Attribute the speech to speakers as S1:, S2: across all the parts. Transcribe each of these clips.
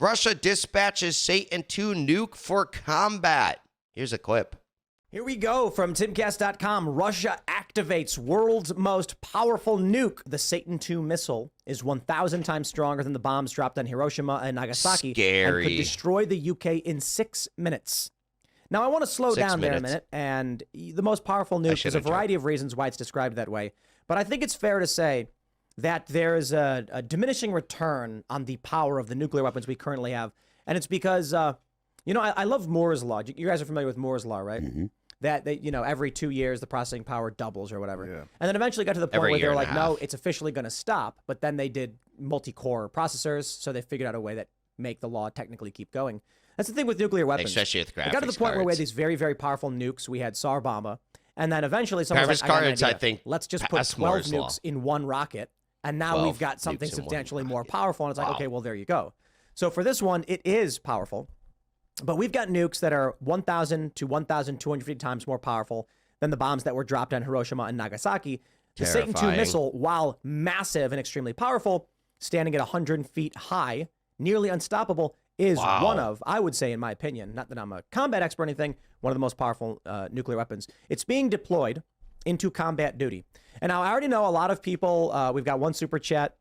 S1: Russia dispatches Satan II nuke for combat. Here's a clip.
S2: Here we go from timcast.com. Russia activates world's most powerful nuke. The Satan II missile is 1,000 times stronger than the bombs dropped on Hiroshima and Nagasaki.
S1: Scary.
S2: And could destroy the UK in 6 minutes. Now, I want to slow down there a minute. And the most powerful nuke, there's a variety of reasons why it's described that way. But I think it's fair to say that there is a diminishing return on the power of the nuclear weapons we currently have. And it's because, you know, I love Moore's Law. You guys are familiar with Moore's Law, right? Mm-hmm. That they, you know, every 2 years the processing power doubles or whatever. Yeah. And then eventually got to the point where they were like, no, it's officially going to stop. But then they did multi-core processors, so they figured out a way that make the law technically keep going. That's the thing with nuclear weapons.
S1: Especially with graphics
S2: cards. It got to the point where we had these very, very powerful nukes. We had Tsar Bomba. And then eventually someone was like, I think, let's just put 12 nukes in one rocket. And now we've got something substantially more powerful. And it's like, okay, well, there you go. So for this one, it is powerful. But we've got nukes that are 1,000 to 1,250 times more powerful than the bombs that were dropped on Hiroshima and Nagasaki. The Satan II missile, while massive and extremely powerful, standing at 100 feet high, nearly unstoppable, is one of, I would say, in my opinion, not that I'm a combat expert or anything, one of the most powerful nuclear weapons. It's being deployed into combat duty. And now I already know a lot of people, we've got one super chat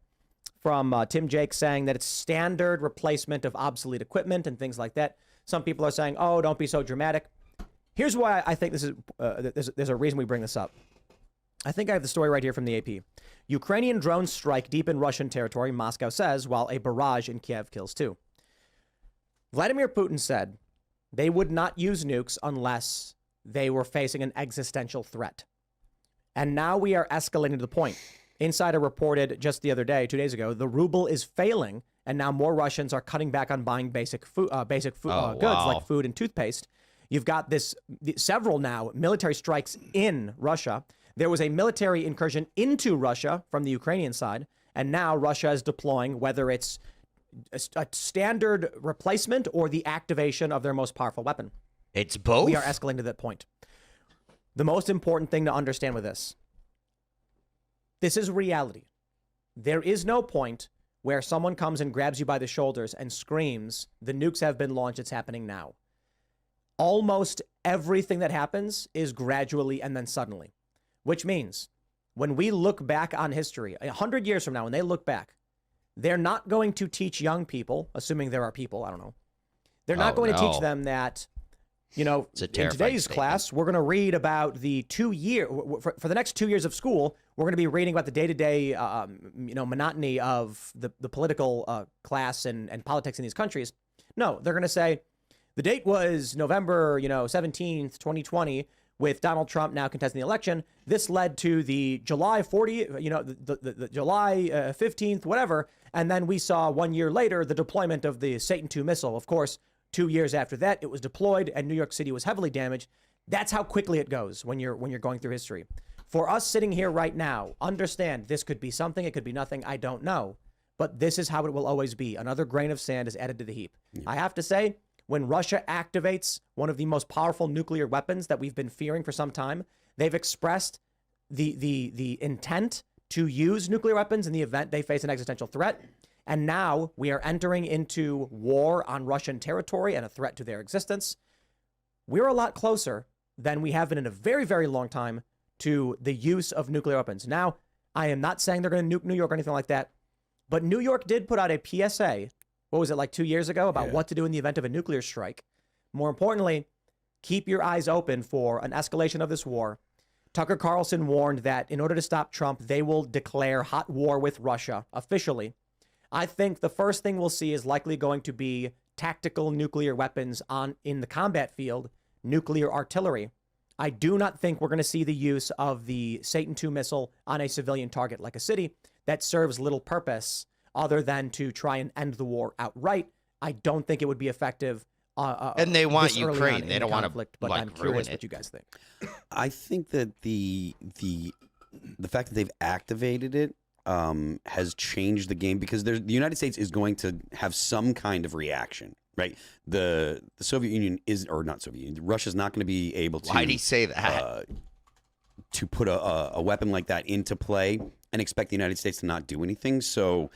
S2: from Tim Jake saying that it's standard replacement of obsolete equipment and things like that. Some people are saying, oh, don't be so dramatic. Here's why I think this is, there's a reason we bring this up. I think I have the story right here from the AP. Ukrainian drones strike deep in Russian territory, Moscow says, while a barrage in Kiev kills 2. Vladimir Putin said they would not use nukes unless they were facing an existential threat. And now we are escalating to the point. Insider reported just the other day, 2 days ago, the ruble is failing, and now more Russians are cutting back on buying basic food, goods like food and toothpaste. You've got several now military strikes in Russia. There was a military incursion into Russia from the Ukrainian side, and now Russia is deploying, whether it's a standard replacement or the activation of their most powerful weapon.
S1: It's both.
S2: We are escalating to that point. The most important thing to understand with this is reality. There is no point where someone comes and grabs you by the shoulders and screams, the nukes have been launched, it's happening now. Almost everything that happens is gradually and then suddenly, which means when we look back on history, 100 years from now, when they look back, they're not going to teach young people, assuming there are people, I don't know. They're not going to teach them that, you know, in today's class, we're going to read about the 2 year, for the next 2 years of school, we're going to be reading about the day-to-day, monotony of the political class and politics in these countries. No, they're going to say the date was November, 17th, 2020, with Donald Trump now contesting the election. This led to the July 40th, the July 15th, whatever. And then we saw 1 year later the deployment of the Satan II missile. Of course, 2 years after that, it was deployed and New York City was heavily damaged. That's how quickly it goes when you're going through history. For us sitting here right now, understand this could be something, it could be nothing, I don't know. But this is how it will always be. Another grain of sand is added to the heap. Yeah. I have to say, when Russia activates one of the most powerful nuclear weapons that we've been fearing for some time, they've expressed the intent to use nuclear weapons in the event they face an existential threat. And now we are entering into war on Russian territory and a threat to their existence. We're a lot closer than we have been in a very, very long time to the use of nuclear weapons. Now, I am not saying they're going to nuke New York or anything like that, but New York did put out a PSA, what was it, like 2 years ago, about what to do in the event of a nuclear strike. More importantly, keep your eyes open for an escalation of this war. Tucker Carlson warned that in order to stop Trump, they will declare hot war with Russia officially. I think the first thing we'll see is likely going to be tactical nuclear weapons in the combat field, nuclear artillery. I do not think we're going to see the use of the Satan II missile on a civilian target like a city. That serves little purpose other than to try and end the war outright. I don't think it would be effective.
S1: And they want Ukraine. They don't want to,
S2: but I'm curious what you guys think.
S3: I think that the fact that they've activated it has changed the game, because the United States is going to have some kind of reaction, right? The Soviet Union is, or not Soviet Union, Russia's not going to be able to.
S1: Why do you say that?
S3: To put a weapon like that into play and expect the United States to not do anything. So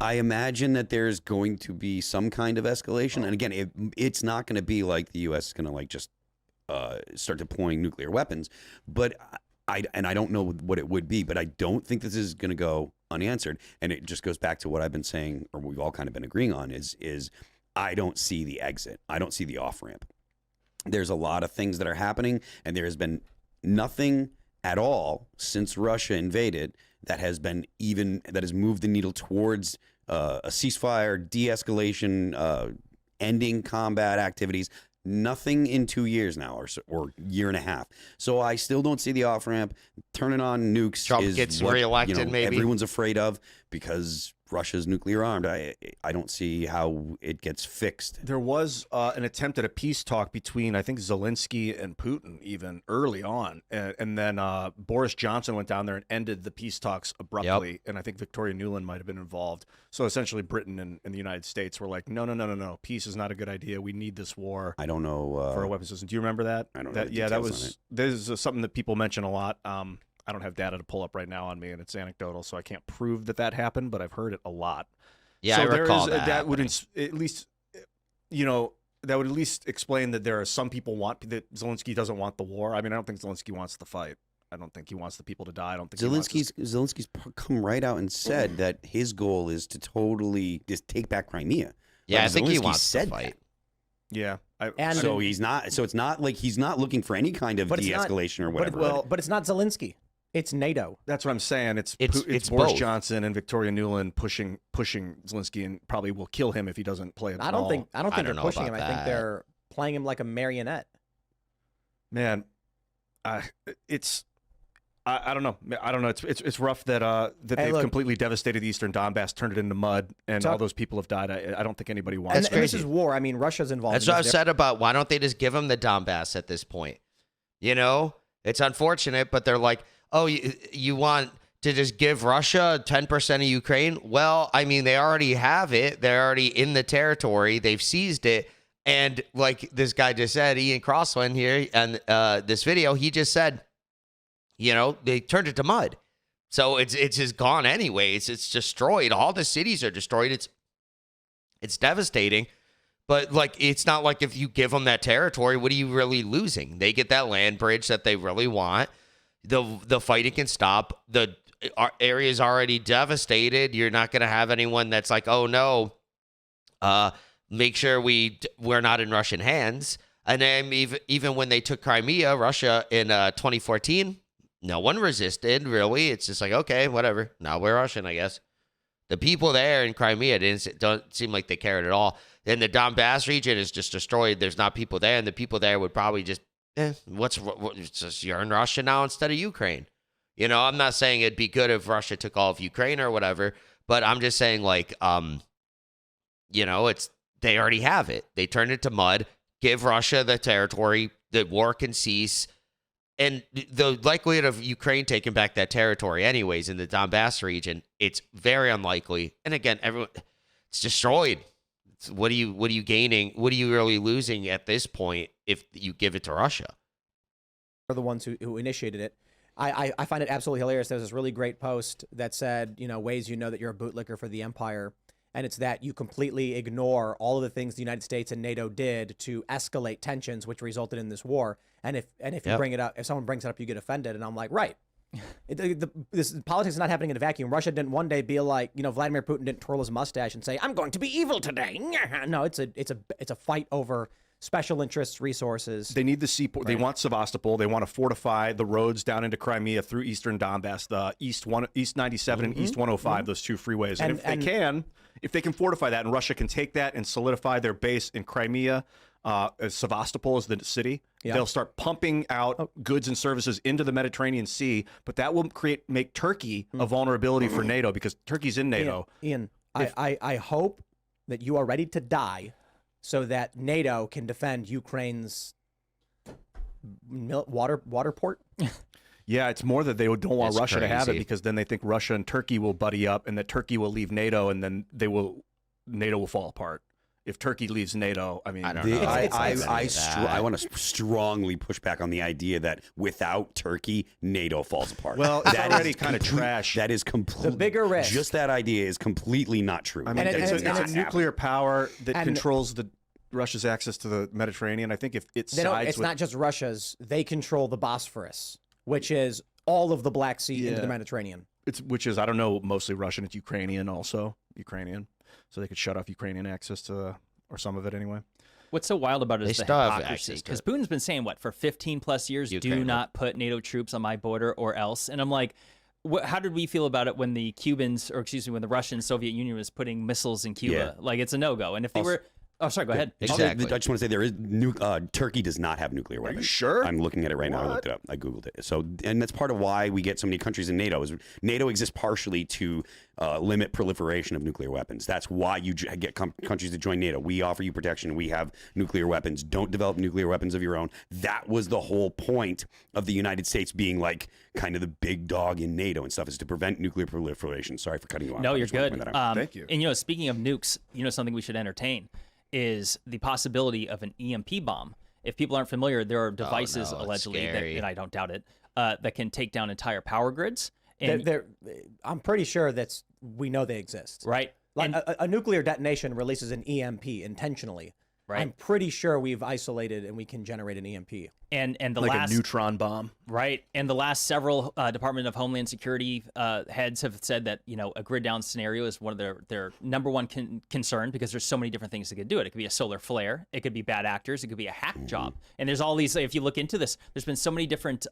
S3: I imagine that there's going to be some kind of escalation, and again, it's not going to be like the U.S. is going to like just start deploying nuclear weapons, but I don't know what it would be, but I don't think this is going to go unanswered, and it just goes back to what I've been saying, or we've all kind of been agreeing on, is I don't see the exit, I don't see the off ramp. There's a lot of things that are happening, and there has been nothing at all since Russia invaded that has moved the needle towards a ceasefire, de-escalation, ending combat activities. Nothing in 2 years now, or year and a half. So I still don't see the off ramp. Turning on nukes
S1: Trump
S3: is
S1: gets
S3: what
S1: reelected, maybe
S3: everyone's afraid of because Russia's nuclear armed. I don't see how it gets fixed.
S4: There was an attempt at a peace talk between, I think, Zelensky and Putin even early on. And then Boris Johnson went down there and ended the peace talks abruptly.
S1: Yep.
S4: And I think Victoria Nuland might have been involved. So essentially Britain and the United States were like, no. Peace is not a good idea. We need this war
S3: I don't know.
S4: for a weapons system. Do you remember that?
S3: I don't know
S4: That,
S3: the
S4: yeah, that
S3: details on
S4: was, this is something that people mention a lot. I don't have data to pull up right now on me, and it's anecdotal, so I can't prove that happened, but I've heard it a lot.
S1: Yeah,
S4: so
S1: I recall
S4: that would
S1: happening.
S4: at least, that would at least explain that there are some people that Zelensky doesn't want the war. I mean, I don't think Zelensky wants the fight. I don't think he wants the people to die. I don't think
S3: Zelensky's come right out and said that his goal is to totally just take back Crimea.
S1: Yeah, I
S3: Like,
S1: think he
S3: Zelensky
S1: wants
S3: said
S1: to fight.
S4: Yeah.
S3: So he's not. So it's not like he's not looking for any kind of
S2: But it's not-
S3: de-escalation or whatever.
S2: But it's not Zelensky. It's NATO.
S4: That's what I'm saying. It's
S1: It's
S4: Boris
S1: both.
S4: Johnson and Victoria Nuland pushing Zelensky, and probably will kill him if he doesn't play it.
S2: I don't think
S1: I
S2: they're
S1: don't know
S2: pushing him.
S1: about
S2: I think
S1: that.
S2: they're playing him like a marionette.
S4: Man, I don't know. I don't know. It's rough that they've
S2: look,
S4: completely devastated the Eastern Donbass, turned it into mud, and all those people have died. I don't think anybody wants
S2: And,
S4: that.
S2: and this is war. I mean, Russia's involved.
S1: That's
S2: in
S1: what I've
S2: this.
S1: said about why don't they just give them the Donbass at this point? You know, it's unfortunate, but they're like, oh, you want to just give Russia 10% of Ukraine? Well, I mean, they already have it. They're already in the territory. They've seized it. And like this guy just said, Ian Crossland here, and this video, he just said, they turned it to mud. So it's just gone anyways. It's destroyed. All the cities are destroyed. It's devastating. But like, it's not like if you give them that territory, what are you really losing? They get that land bridge that they really want. The fighting can stop. The area is already devastated. You're not going to have anyone that's like, oh no, make sure we're not in Russian hands. And then even when they took Crimea, Russia in 2014, no one resisted really. It's just like, okay, whatever. Now we're Russian, I guess. The people there in Crimea don't seem like they cared at all. Then the Donbass region is just destroyed. There's not people there, and the people there would probably just, it's just, you're in Russia now instead of Ukraine. I'm not saying it'd be good if Russia took all of Ukraine or whatever, but I'm just saying like, it's they already have it. They turned it to mud. Give Russia the territory. The war can cease. And the likelihood of Ukraine taking back that territory anyways in the Donbass region, it's very unlikely. And again, it's destroyed. What are you gaining? What are you really losing at this point if you give it to Russia?
S2: Are the ones who initiated it. I find it absolutely hilarious. There's this really great post that said, ways you know that you're a bootlicker for the empire. And it's that you completely ignore all of the things the United States and NATO did to escalate tensions, which resulted in this war. And if you bring it up, if someone brings it up, you get offended. And I'm like, right. This politics is not happening in a vacuum. Russia didn't one day be like, Vladimir Putin didn't twirl his mustache and say, I'm going to be evil today. No, it's a fight over special interests, resources.
S4: They need the seaport. Right. They want Sevastopol. They want to fortify the roads down into Crimea through Eastern Donbass, the East 97 and East 105, those two freeways. And if they can fortify that, and Russia can take that and solidify their base in Crimea, Sevastopol is the city. Yeah. They'll start pumping out goods and services into the Mediterranean Sea, but that will make Turkey a vulnerability for NATO because Turkey's in NATO.
S2: Ian, I hope that you are ready to die so that NATO can defend Ukraine's water port.
S4: Yeah, it's more that they don't want
S1: That's
S4: Russia to have it
S1: crazy.
S4: because then they think Russia and Turkey will buddy up and that Turkey will leave NATO and then NATO will fall apart. if Turkey leaves NATO, I mean,
S1: I don't know.
S3: I want to strongly push back on the idea that without Turkey, NATO falls apart.
S4: Well, it's
S3: that
S4: already
S3: is
S4: kind of
S3: complete-
S4: trash.
S3: That is complete.
S2: The bigger risk.
S3: Just that idea is completely not true.
S4: I mean,
S2: And
S4: it's
S2: it's
S4: a nuclear power that
S2: and-
S4: controls Russia's access to the Mediterranean. I think if it sides
S2: it's
S4: with
S2: not just Russia's. They control the Bosphorus, which is all of the Black Sea into the Mediterranean.
S4: which is, I don't know, mostly Russian. It's Ukrainian also, Ukrainian. So they could shut off Ukrainian access to, or some of it anyway.
S5: What's so wild about it is
S1: They
S5: the
S1: still have
S5: hypocrisy.
S1: access to
S5: Because
S1: it.
S5: Putin's been saying, what, for 15 plus years,
S1: Ukraine,
S5: do not put NATO troops on my border or else. And I'm like, how did we feel about it when the Cubans, or excuse me, when the Russian Soviet Union was putting missiles in Cuba?
S3: Yeah.
S5: Like, it's a no-go. And if they were... Oh, sorry, go ahead.
S1: Exactly.
S3: I just want to say there is Turkey does not have nuclear weapons.
S4: you sure?
S3: I'm looking at it right now. I looked it up. I googled it. So, and that's part of why we get so many countries in NATO. Is NATO exists partially to limit proliferation of nuclear weapons. That's why you get countries to join NATO. We offer you protection. We have nuclear weapons. Don't develop nuclear weapons of your own. That was the whole point of the United States being like kind of the big dog in NATO and stuff, is to prevent nuclear proliferation. Sorry for cutting you off.
S5: No,
S3: I
S5: you're
S3: just wanted to
S5: good.
S3: point that out.
S4: Thank you.
S5: And, speaking of nukes, something we should entertain is the possibility of an EMP bomb. If people aren't familiar, there are devices,
S1: no, it's
S5: allegedly,
S1: scary.
S5: and I don't doubt it, that can take down entire power grids. And,
S2: I'm pretty sure we know they exist.
S5: right?
S2: Like
S5: And-
S2: a nuclear detonation releases an EMP intentionally.
S5: Right.
S2: I'm pretty sure we've isolated and we can generate an EMP.
S5: and the
S4: Like
S5: last
S4: a neutron bomb.
S5: Right. And the last several Department of Homeland Security heads have said that, a grid down scenario is one of their number one concern, because there's so many different things that could do it. It could be a solar flare. It could be bad actors. It could be a hack job. And there's all these, if you look into this, there's been so many different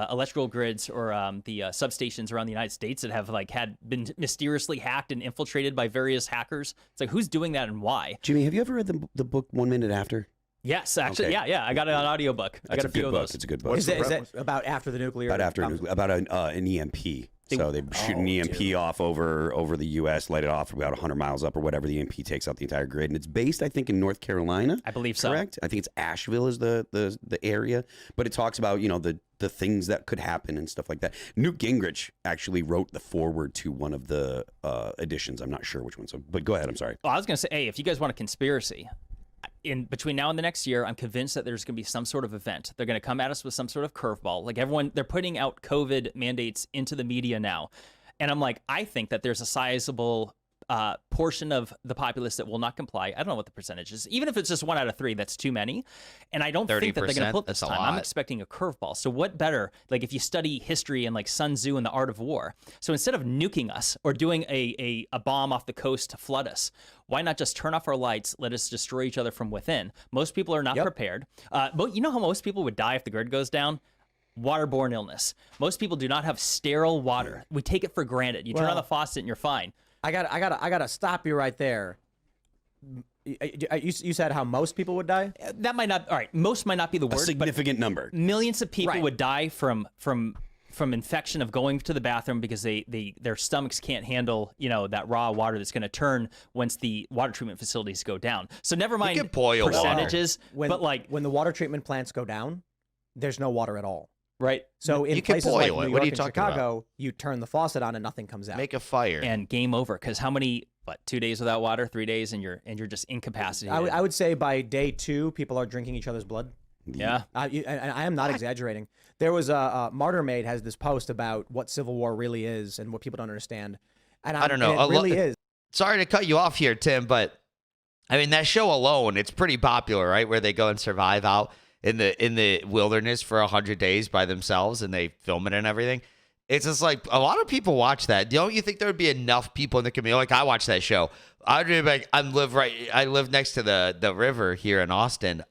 S5: electrical grids or the substations around the United States that have been mysteriously hacked and infiltrated by various hackers. It's like, who's doing that and why?
S3: Jimmy, have you ever read the book 1 Minute After?
S5: Yes, actually,
S3: Okay.
S5: yeah. I got an audiobook. I
S3: That's
S5: got a few
S3: good
S5: of
S3: book.
S5: those.
S3: It's a good book.
S4: What's
S2: Is
S4: the
S2: that about after the nuclear?
S3: About an EMP. So they shoot an EMP off over the U.S., light it off about 100 miles up or whatever. The EMP takes out the entire grid, and it's based, I think, in North Carolina.
S5: I believe so.
S3: Correct. I think it's Asheville is the area, but it talks about the things that could happen and stuff like that. Newt Gingrich actually wrote the foreword to one of the editions. I'm not sure which one. So, but go ahead. I'm sorry.
S5: Well, I was going to say, hey, if you guys want a conspiracy, in between now and the next year, I'm convinced that there's going to be some sort of event. They're going to come at us with some sort of curveball. Like everyone, they're putting out COVID mandates into the media now. And I'm like, I think that there's a sizable portion of the populace that will not comply. I don't know what the percentage is. Even if it's just 1 out of 3, that's too many. And I don't think that they're going to pull it this
S1: that's a
S5: time. I'm
S1: lot.
S5: expecting a curveball. So what better, like if you study history and like Sun Tzu and the art of war. So instead of nuking us or doing a bomb off the coast to flood us, why not just turn off our lights, let us destroy each other from within? Most people are not prepared. But you know how most people would die if the grid goes down? Waterborne illness. Most people do not have sterile water. We take it for granted. You turn on the faucet and you're fine.
S2: I gotta stop you right there. You said how most people would die?
S5: That might not. All right, most might not be the
S3: A
S5: word,
S3: significant number.
S5: but millions of people
S2: Right.
S5: would die from infection of going to the bathroom because their stomachs can't handle that raw water that's going to turn once the water treatment facilities go down. So never mind
S1: can boil water.
S5: percentages,
S2: When,
S5: but
S2: when the water treatment plants go down, there's no water at all.
S5: right.
S2: So in
S1: You can
S2: places
S1: boil
S2: like
S1: it.
S2: New
S1: What
S2: York
S1: are you
S2: and
S1: talking
S2: Chicago, you turn the faucet on and nothing comes out.
S1: Make a fire.
S5: And game over, because how many 2 days without water, 3 days, and you're just incapacitated.
S2: I would say by day 2, people are drinking each other's blood.
S5: yeah.
S2: And I am not exaggerating. There was Martyr Maid has this post about what civil war really is and what people don't understand. And
S1: I don't know.
S2: and it really is.
S1: Sorry to cut you off here, Tim, but I mean that show alone, it's pretty popular, right? Where they go and survive out in the wilderness for 100 days by themselves, and they film it and everything. It's just like a lot of people watch that. Don't you think there would be enough people in the community? Like I watch that show. I'd be like, I live next to the river here in Austin.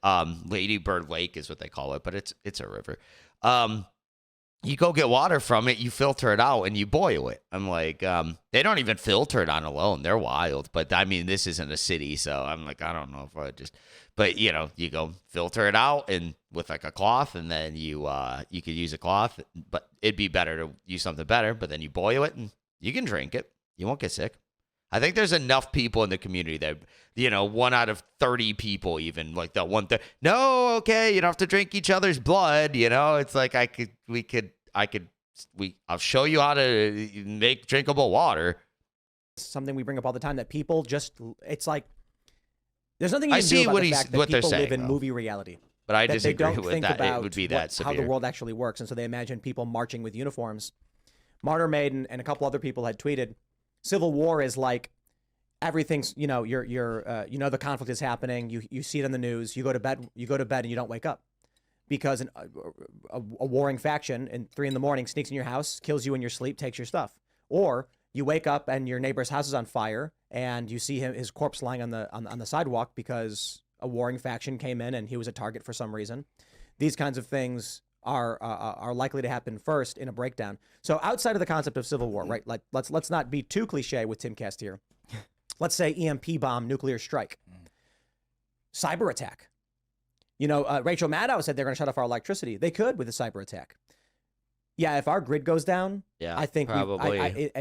S1: Lady Bird Lake is what they call it, but it's a river. You go get water from it, you filter it out, and you boil it. I'm like, they don't even filter it on alone. They're wild. But, I mean, this isn't a city, so I'm like, I don't know if I just... But, you go filter it out and with, like, a cloth, and then you could use a cloth. But it'd be better to use something better. But then you boil it, and you can drink it. You won't get sick. I think there's enough people in the community that, 1 out of 30 people even, like the no, okay, you don't have to drink each other's blood, It's like I'll show you how to make drinkable water.
S2: Something we bring up all the time that people just, it's like There's nothing you
S1: I
S2: can
S1: see
S2: do about
S1: what
S2: the
S1: he's-
S2: fact that
S1: what they're
S2: people live
S1: saying,
S2: in
S1: though.
S2: movie reality.
S1: But I
S2: That they
S1: disagree
S2: don't
S1: with
S2: think
S1: that.
S2: about
S1: It would be
S2: what-
S1: that
S2: how
S1: severe.
S2: the world actually works, and so they imagine people marching with uniforms. Martyr Maiden and a couple other people had tweeted, "Civil War is like everything's the conflict is happening. You see it in the news. You go to bed and you don't wake up because a warring faction in 3 a.m. sneaks in your house, kills you in your sleep, takes your stuff, or you wake up and your neighbor's house is on fire and you see his corpse lying on the sidewalk because a warring faction came in and he was a target for some reason. These kinds of things are likely to happen first in a breakdown. So outside of the concept of civil war, right? Like let's not be too cliche with Timcast here. Let's say EMP bomb, nuclear strike, cyber attack. Rachel Maddow said they're going to shut off our electricity. They could with a cyber attack. Yeah, if our grid goes down,
S1: Yeah,
S2: I think
S1: probably.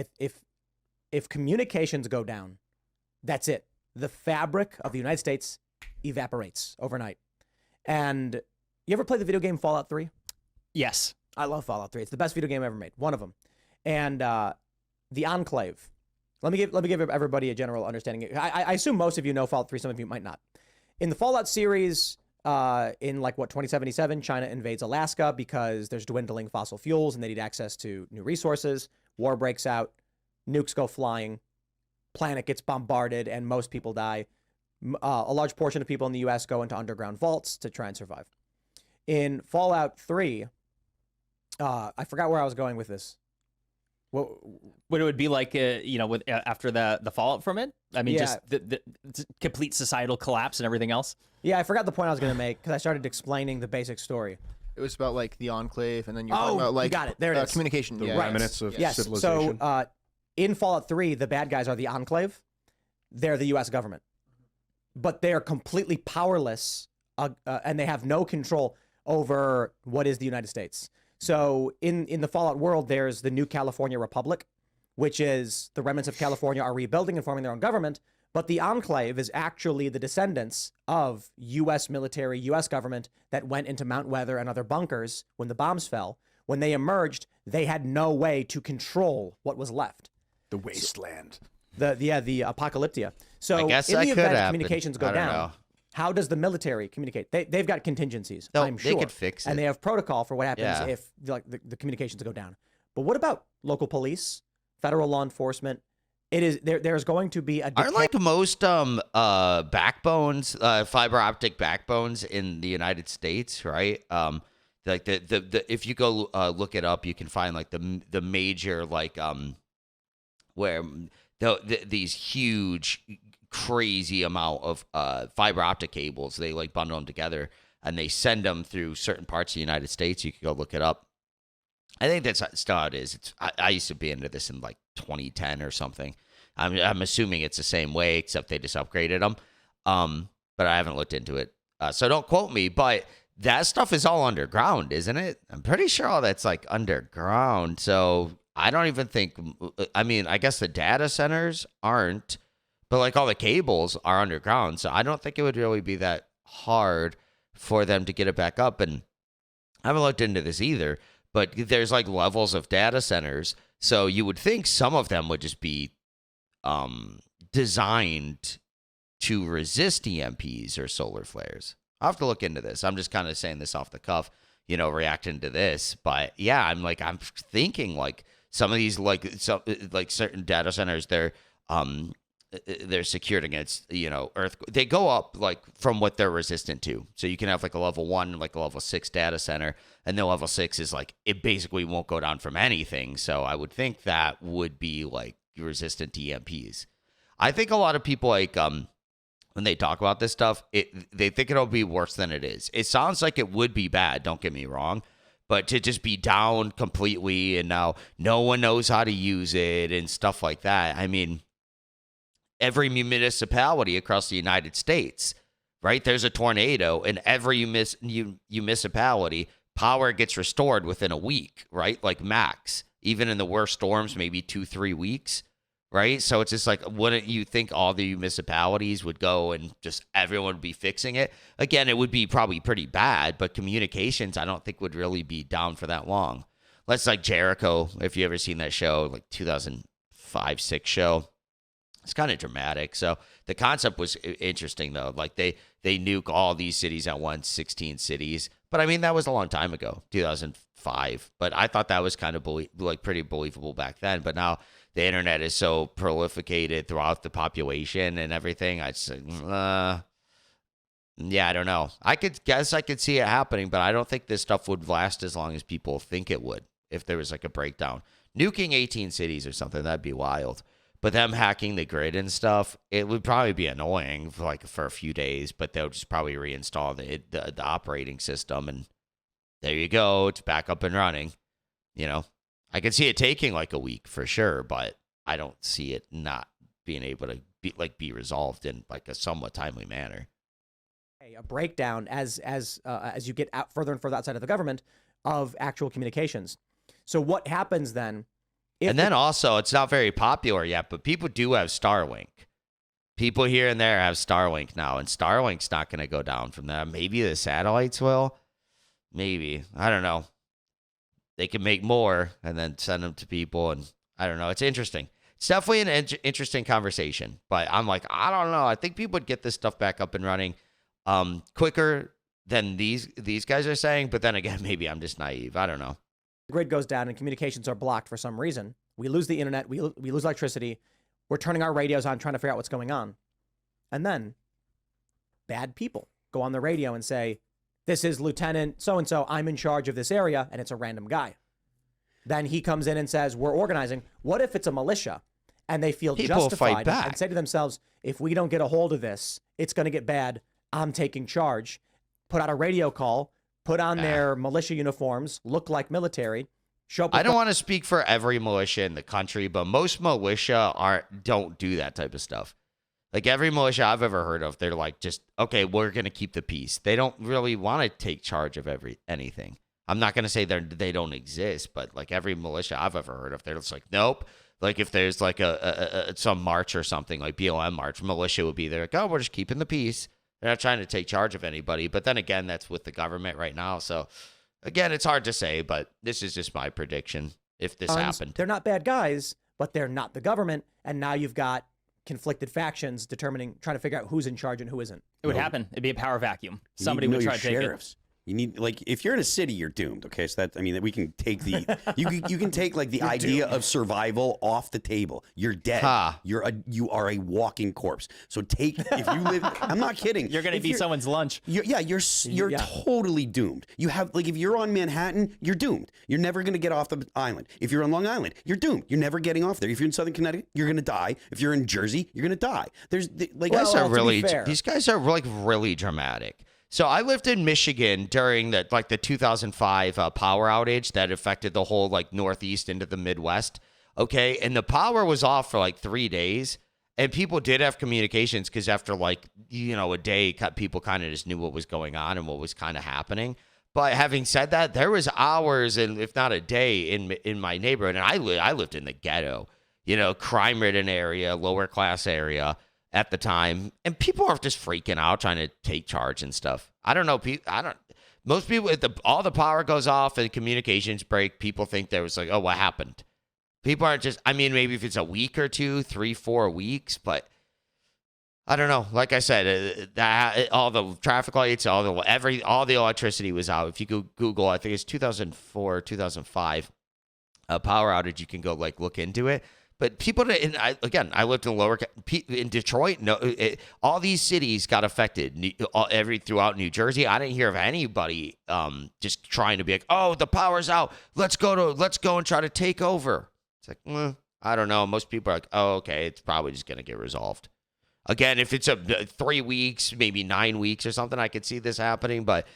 S2: if communications go down, that's it. The fabric of the United States evaporates overnight. And you ever play the video game Fallout 3?
S5: Yes.
S2: I love Fallout 3. It's the best video game ever made. One of them. And the Enclave. Let me give everybody a general understanding. I assume most of you know Fallout 3. Some of you might not. In the Fallout series, in 2077, China invades Alaska because there's dwindling fossil fuels and they need access to new resources. War breaks out. Nukes go flying. Planet gets bombarded and most people die. A large portion of people in the U.S. go into underground vaults to try and survive. In Fallout 3, I forgot where I was going with this.
S5: What it would be like, after the fallout from it? I mean,
S2: Yeah.
S5: just the complete societal collapse and everything else?
S2: Yeah, I forgot the point I was going to make because I started explaining the basic story.
S6: It was about like the Enclave, and then you're talking about
S2: you got it. There it is.
S6: communication.
S4: The
S6: Yeah,
S4: remnants of
S2: Yes.
S4: civilization.
S2: So in Fallout 3, the bad guys are the Enclave. They're the U.S. government. But they are completely powerless and they have no control over what is the United States. So in the Fallout world, there's the New California Republic, which is the remnants of California are rebuilding and forming their own government. But the Enclave is actually the descendants of U.S. military, U.S. government that went into Mount Weather and other bunkers when the bombs fell. When they emerged, they had no way to control what was left.
S4: The wasteland.
S2: The apocalyptia. So
S1: I guess
S2: in
S1: that
S2: the
S1: could
S2: event
S1: happen.
S2: communications go
S1: I don't
S2: down,
S1: know.
S2: how does the military communicate? They've got contingencies,
S1: No,
S2: I'm
S1: they
S2: sure.
S1: could fix
S2: And
S1: it.
S2: they have protocol for what happens
S1: Yeah.
S2: if the communications go down. But what about local police, federal law enforcement? It is there's going to be a
S1: Aren't like most backbones, fiber optic backbones in the United States, right? Like the if you go look it up, you can find like the major where these huge crazy amount of fiber optic cables, they like bundle them together and they send them through certain parts of the United States. You can go look it up. I think that's still how it is. I used to be into this in like 2010 or something. I'm assuming it's the same way, except they just upgraded them. But I haven't looked into it, so don't quote me. But that stuff is all underground, isn't it? I'm pretty sure all that's like underground. So I don't even think. I mean, I guess the data centers aren't, but like all the cables are underground. So I don't think it would really be that hard for them to get it back up. And I haven't looked into this either. But there's like levels of data centers. So you would think some of them would just be designed to resist EMPs or solar flares. I'll have to look into this. I'm just kind of saying this off the cuff, reacting to this. But yeah, I'm thinking like some of these like certain data centers, they're secured against earth. They go up like from what they're resistant to. So you can have like a level 1, like a level 6 data center, and the level 6 is like it basically won't go down from anything. So I would think that would be like resistant to EMPs. I think a lot of people when they talk about this stuff, they think it'll be worse than it is. It sounds like it would be bad, don't get me wrong, but to just be down completely and now no one knows how to use it and stuff like that. I mean, every municipality across the United States, right? There's a tornado and every municipality, power gets restored within a week, right? Like max. Even in the worst storms, maybe 2-3 weeks, right? So it's just like, wouldn't you think all the municipalities would go and just everyone would be fixing it? Again, it would be probably pretty bad, but communications, I don't think would really be down for that long. Let's like Jericho, if you ever seen that show, like 2005-6 show. It's kind of dramatic. So the concept was interesting, though. Like they nuke all these cities at once, 16 cities. But I mean, that was a long time ago, 2005. But I thought that was kind of pretty believable back then. But now the internet is so prolificated throughout the population and everything. I'd say, yeah, I don't know. I could see it happening, but I don't think this stuff would last as long as people think it would. If there was like a breakdown, nuking 18 cities or something, that'd be wild. But them hacking the grid and stuff, it would probably be annoying for a few days, but they'll just probably reinstall the operating system, and there you go. It's back up and running. You know, I could see it taking like a week for sure, but I don't see it not being able to be resolved in like a somewhat timely manner.
S2: A breakdown as you get out further and further outside of the government of actual communications. So what happens then?
S1: And then also, it's not very popular yet, but people do have Starlink. People here and there have Starlink now, and Starlink's not going to go down from that. Maybe the satellites will. Maybe. I don't know. They can make more and then send them to people, and I don't know. It's interesting. It's definitely an interesting conversation, but I'm like, I don't know. I think people would get this stuff back up and running quicker than these guys are saying, but then again, maybe I'm just naive. I don't know.
S2: The grid goes down and communications are blocked for some reason. We lose the internet. We lose electricity. We're turning our radios on, trying to figure out what's going on. And then bad people go on the radio and say, this is Lieutenant so-and-so. I'm in charge of this area. And it's a random guy. Then he comes in and says, we're organizing. What if it's a militia and they feel
S1: people
S2: justified
S1: fight back
S2: and say to themselves, if we don't get a hold of this, it's going to get bad. I'm taking charge. Put out a radio call. Put on their militia uniforms, look like military, show up.
S1: I don't want to speak for every militia in the country, but most militia don't do that type of stuff. Like every militia I've ever heard of, they're like, just, okay, we're going to keep the peace. They don't really want to take charge of anything. I'm not going to say they don't exist, but like every militia I've ever heard of, they're just like, nope. Like if there's like some march or something, like BLM march, militia would be there. Like, oh, we're just keeping the peace. They're not trying to take charge of anybody. But then again, that's with the government right now. So, again, it's hard to say, but this is just my prediction if this happened.
S2: They're not bad guys, but they're not the government. And now you've got conflicted factions trying to figure out who's in charge and who isn't.
S5: It would happen. It'd be a power vacuum. Somebody would try to take it.
S3: You need, like, if you're in a city, you're doomed. Okay, so that, I mean, we can take the you can take like the idea
S2: doomed.
S3: of survival off the table. You're dead. You are a walking corpse. So if you live, I'm not kidding.
S5: You're gonna be someone's lunch.
S3: You're totally doomed. You have, like, if you're on Manhattan, you're doomed. You're never gonna get off the island. If you're on Long Island, you're doomed. You're never getting off there. If you're in Southern Connecticut, you're gonna die. If you're in Jersey, you're gonna die.
S1: These guys are like really dramatic. So I lived in Michigan during the 2005 power outage that affected the whole like Northeast into the Midwest. Okay. And the power was off for like 3 days, and people did have communications because after a day, people kind of just knew what was going on and what was kind of happening. But having said that, there was hours and if not a day in my neighborhood. And I lived in the ghetto, crime ridden area, lower class area at the time, and people are just freaking out trying to take charge and stuff. I don't know. Most people, if all the power goes off and communications break, people think there was like, oh, what happened? People aren't just, I mean, maybe if it's a week or 2, 3, 4 weeks, but I don't know. Like I said, all the traffic lights, all the electricity was out. If you go Google, I think it's 2004, 2005 power outage, you can go look into it. But people, I lived in Detroit. No, all these cities got affected. Throughout New Jersey, I didn't hear of anybody just trying to be like, "Oh, the power's out. Let's go and try to take over." It's like, I don't know. Most people are like, "Oh, okay, it's probably just gonna get resolved." Again, if it's 3 weeks, maybe 9 weeks or something, I could see this happening. But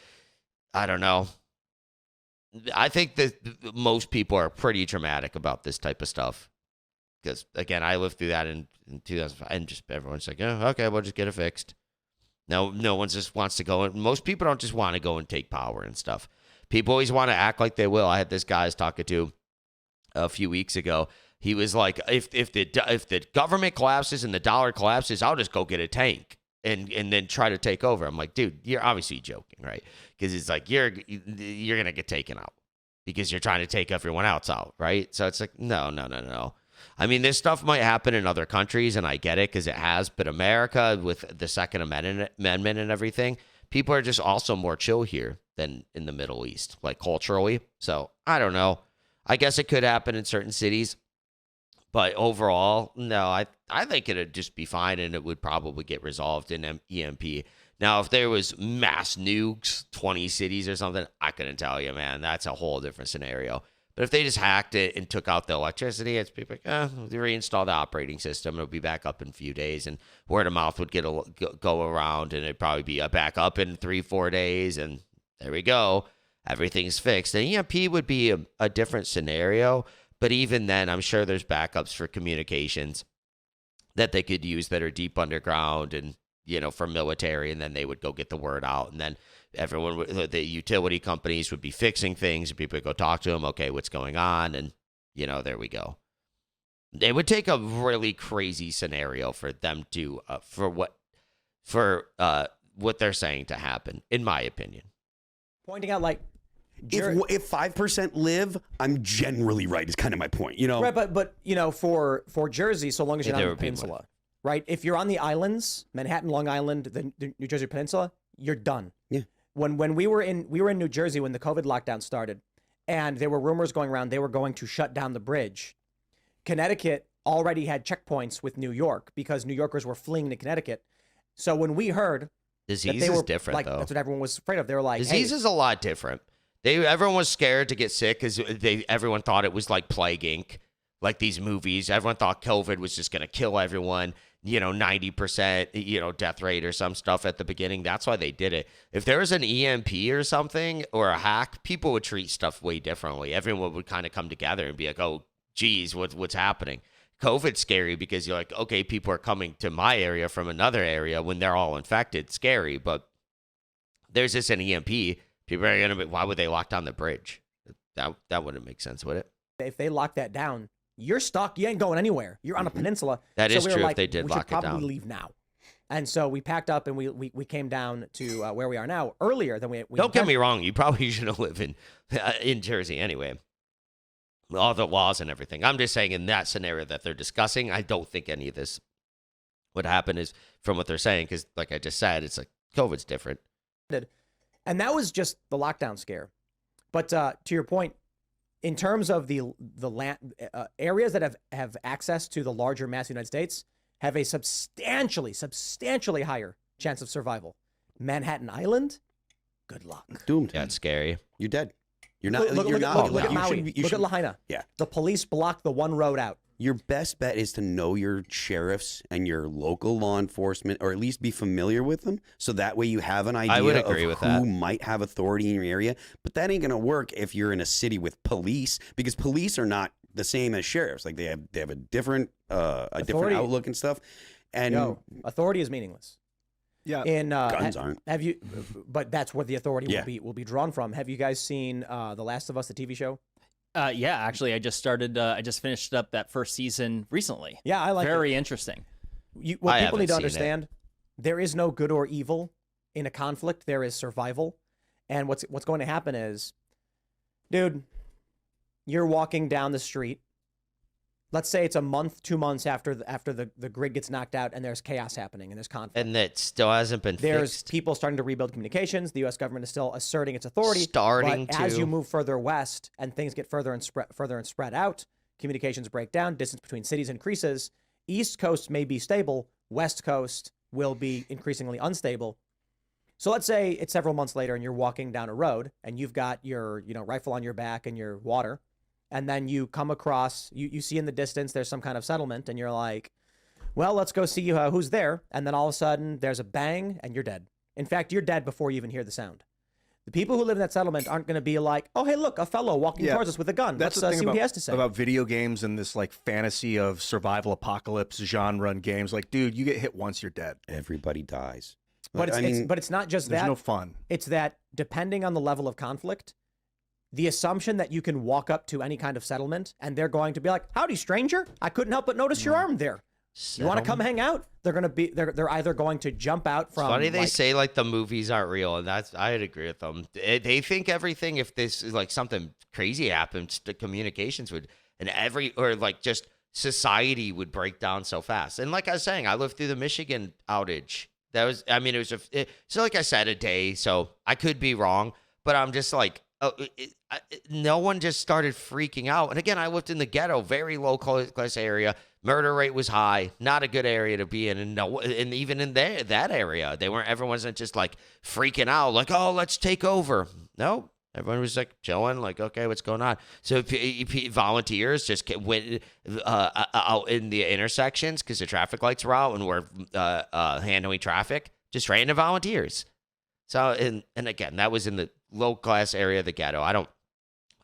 S1: I don't know. I think that most people are pretty dramatic about this type of stuff. Because, again, I lived through that in 2005, and just everyone's like, oh, okay, we'll just get it fixed. No one just wants to go. Most people don't just want to go and take power and stuff. People always want to act like they will. I had this guy I was talking to a few weeks ago. He was like, if the government collapses and the dollar collapses, I'll just go get a tank and then try to take over. I'm like, dude, you're obviously joking, right? Because it's like you're going to get taken out because you're trying to take everyone else out, right? So it's like, no. I mean, this stuff might happen in other countries, and I get it because it has. But America, with the Second Amendment and everything, people are just also more chill here than in the Middle East, like culturally. So I don't know. I guess it could happen in certain cities. But overall, no, I think it'd just be fine, and it would probably get resolved in EMP. Now, if there was mass nukes, 20 cities or something, I couldn't tell you, man. That's a whole different scenario. But if they just hacked it and took out the electricity, it's people like, they reinstall the operating system. It'll be back up in a few days, and word of mouth would go around, and it'd probably be back up in 3-4 days, and there we go. Everything's fixed. And EMP would be a different scenario. But even then, I'm sure there's backups for communications that they could use that are deep underground and, for military, and then they would go get the word out. And then the utility companies would be fixing things, and people would go talk to them. Okay, what's going on? And, there we go. It would take a really crazy scenario for them to, for what they're saying to happen, in my opinion.
S2: Pointing out, like,
S3: if 5% live, I'm generally right. Is kind of my point,
S2: Right, but for Jersey, so long as you're not on the peninsula, right? If you're on the islands, Manhattan, Long Island, the New Jersey Peninsula, you're done.
S3: Yeah.
S2: When we were in New Jersey when the COVID lockdown started, and there were rumors going around they were going to shut down the bridge. Connecticut already had checkpoints with New York because New Yorkers were fleeing to Connecticut. So when we heard
S1: disease is different, though.
S2: That's what everyone was afraid of. They were like,
S1: disease is a lot different. Everyone was scared to get sick because everyone thought it was like Plague Inc., like these movies. Everyone thought COVID was just going to kill everyone, 90%, death rate or some stuff at the beginning. That's why they did it. If there was an EMP or something or a hack, people would treat stuff way differently. Everyone would kind of come together and be like, oh, geez, what's happening? COVID's scary because you're like, okay, people are coming to my area from another area when they're all infected. Scary, but there's just an EMP. People are going to be, why would they lock down the bridge? That wouldn't make sense, would it?
S2: If they lock that down, you're stuck. You ain't going anywhere. You're on a peninsula.
S1: That is true
S2: like,
S1: if they did lock it down.
S2: We should probably leave now. And so we packed up and we came down to where we are now earlier than we
S1: Don't get me wrong. You probably shouldn't live in Jersey anyway. All the laws and everything. I'm just saying in that scenario that they're discussing, I don't think any of this would happen is from what they're saying. Because like I just said, it's like COVID's different.
S2: And that was just the lockdown scare. But to your point, in terms of the land areas that have access to the larger mass United States have a substantially higher chance of survival. Manhattan Island, good luck.
S3: Doomed.
S1: Yeah, it's scary.
S3: You're dead. You're not.
S2: Look at Maui. Look at Lahaina.
S3: Yeah.
S2: The police block the one road out.
S3: Your best bet is to know your sheriffs and your local law enforcement, or at least be familiar with them, so that way you have an idea of who might have authority in your area. But that ain't gonna work if you're in a city with police, because police are not the same as sheriffs. Like they have a different different outlook and stuff. And
S2: authority is meaningless.
S4: Yeah,
S3: guns aren't.
S2: Have you? But that's where the authority will be drawn from. Have you guys seen The Last of Us, the TV show?
S5: Yeah, actually, I just finished up that first season recently.
S2: Yeah, I like it.
S5: Very interesting.
S2: What people need to understand, there is no good or evil in a conflict. There is survival. And what's going to happen is, dude, you're walking down the street. Let's say it's a month, 2 months after the grid gets knocked out and there's chaos happening and there's conflict.
S1: And that still hasn't been
S2: There's
S1: fixed.
S2: people starting to rebuild communications. The U.S. government is still asserting its authority. As you move further west and things get further and spread out, communications break down, distance between cities increases. East Coast may be stable. West Coast will be increasingly unstable. So let's say it's several months later and you're walking down a road and you've got your rifle on your back and your water. And then you come across, you see in the distance, there's some kind of settlement, and you're like, well, let's go see who's there. And then all of a sudden, there's a bang, and you're dead. In fact, you're dead before you even hear the sound. The people who live in that settlement aren't going to be like, oh, hey, look, a fellow walking towards us with a gun. Let's see what he has to say.
S4: About video games and this like fantasy of survival apocalypse genre and games. Like, dude, you get hit once, you're dead.
S3: Everybody dies.
S2: But it's not just that.
S4: There's no fun.
S2: It's that depending on the level of conflict, the assumption that you can walk up to any kind of settlement and they're going to be like, howdy, stranger. I couldn't help but notice your arm there. You want to come hang out? They're either going to jump out from.
S1: It's funny they say like the movies aren't real, and I'd agree with them. They think everything, if this is like something crazy happens, the communications would, or like just society would break down so fast. And like I was saying, I lived through the Michigan outage. That was, I mean, so like I said, a day. So I could be wrong, but I'm just like, no one just started freaking out. And again, I lived in the ghetto, very low class area. Murder rate was high, not a good area to be in. And even in that area, everyone wasn't just like freaking out, like, oh, let's take over. No, everyone was like chilling, like, okay, what's going on? So volunteers just went out in the intersections because the traffic lights were out and were handling traffic. Just random volunteers. So, and again, that was in the low class area of the ghetto. I don't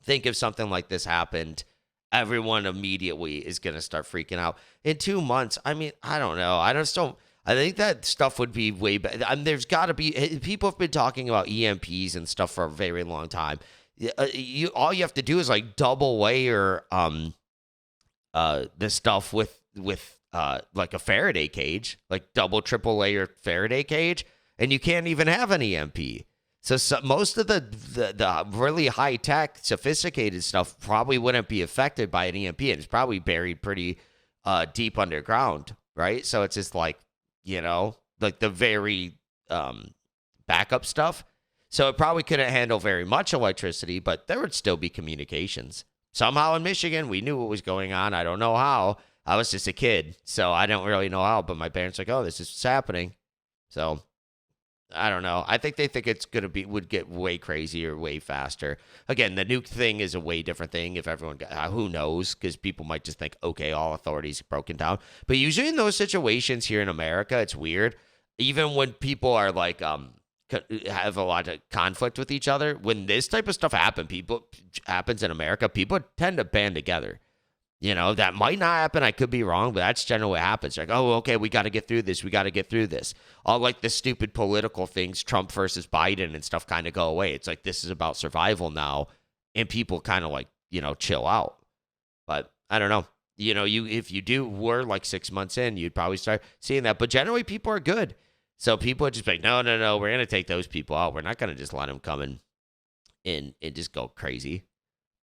S1: think if something like this happened, everyone immediately is going to start freaking out. In 2 months, I mean, I don't know. I think that stuff would be way better. I mean, there's got to be, people have been talking about EMPs and stuff for a very long time. All you have to do is like double layer the stuff with like a Faraday cage, like double, triple layer Faraday cage, and you can't even have an EMP. So most of the really high-tech, sophisticated stuff probably wouldn't be affected by an EMP, and it's probably buried pretty deep underground, right? So it's just like, like the very backup stuff. So it probably couldn't handle very much electricity, but there would still be communications. Somehow in Michigan, we knew what was going on. I don't know how. I was just a kid, so I don't really know how, but my parents were like, oh, this is what's happening. So I don't know. I think they think it's would get way crazier, way faster. Again, the nuke thing is a way different thing. If everyone who knows, because people might just think, okay, all authorities broken down. But usually in those situations here in America, it's weird. Even when people are like, have a lot of conflict with each other, when this type of stuff happens in America, people tend to band together. That might not happen. I could be wrong, but that's generally what happens. Like, oh, okay, we got to get through this. We got to get through this. All like the stupid political things, Trump versus Biden and stuff kind of go away. It's like, this is about survival now. And people kind of like, chill out. But I don't know. If you were like 6 months in, you'd probably start seeing that. But generally people are good. So people are just like, no, we're going to take those people out. We're not going to just let them come in and just go crazy,